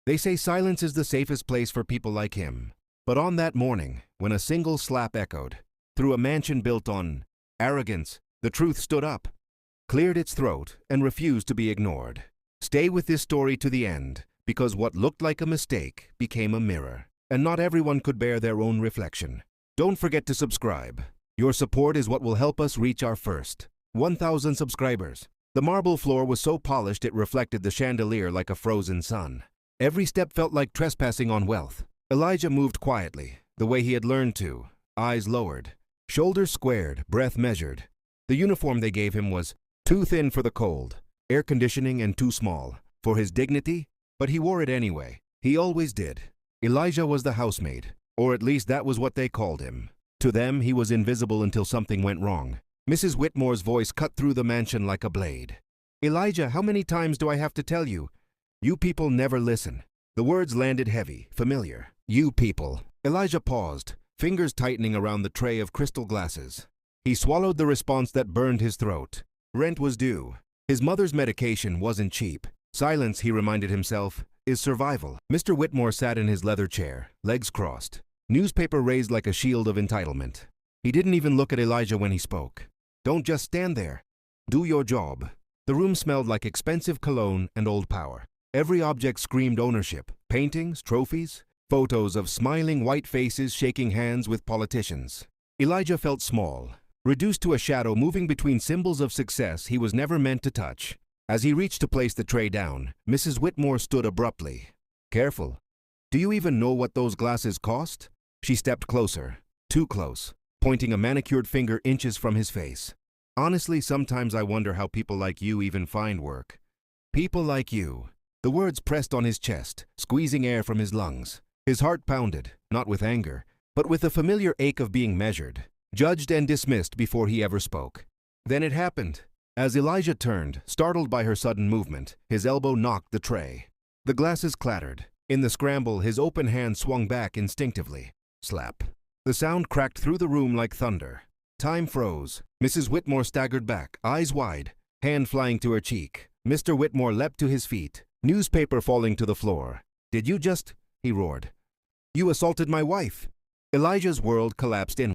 They say silence is the safest place for people like him. But on that morning, when a single slap echoed through a mansion built on arrogance, the truth stood up, cleared its throat, and refused to be ignored. Stay with this story to the end, because what looked like a mistake became a mirror, and not everyone could bear their own reflection. Don't forget to subscribe. Your support is what will help us reach our first 1,000 subscribers. The marble floor was so polished it reflected the chandelier like a frozen sun. Every step felt like trespassing on wealth. Elijah moved quietly, the way he had learned to, eyes lowered, shoulders squared, breath measured. The uniform they gave him was too thin for the cold, air conditioning, and too small for his dignity, but he wore it anyway. He always did. Elijah was the housemaid, or at least that was what they called him. To them, he was invisible until something went wrong. Mrs. Whitmore's voice cut through the mansion like a blade. "Elijah, how many times do I have to tell you? You people never listen." The words landed heavy, familiar. You people. Elijah paused, fingers tightening around the tray of crystal glasses. He swallowed the response that burned his throat. Rent was due. His mother's medication wasn't cheap. Silence, he reminded himself, is survival. Mr. Whitmore sat in his leather chair, legs crossed, newspaper raised like a shield of entitlement. He didn't even look at Elijah when he spoke. "Don't just stand there. Do your job." The room smelled like expensive cologne and old power. Every object screamed ownership. Paintings, trophies, photos of smiling white faces shaking hands with politicians. Elijah felt small, reduced to a shadow moving between symbols of success he was never meant to touch. As he reached to place the tray down, Mrs. Whitmore stood abruptly. "Careful. Do you even know what those glasses cost?" She stepped closer, too close, pointing a manicured finger inches from his face. "Honestly, sometimes I wonder how people like you even find work. People like you." The words pressed on his chest, squeezing air from his lungs. His heart pounded, not with anger, but with the familiar ache of being measured, judged and dismissed before he ever spoke. Then it happened. As Elijah turned, startled by her sudden movement, his elbow knocked the tray. The glasses clattered. In the scramble, his open hand swung back instinctively. Slap. The sound cracked through the room like thunder. Time froze. Mrs. Whitmore staggered back, eyes wide, hand flying to her cheek. Mr. Whitmore leapt to his feet, newspaper falling to the floor. "Did you just?" he roared. "You assaulted my wife." Elijah's world collapsed in.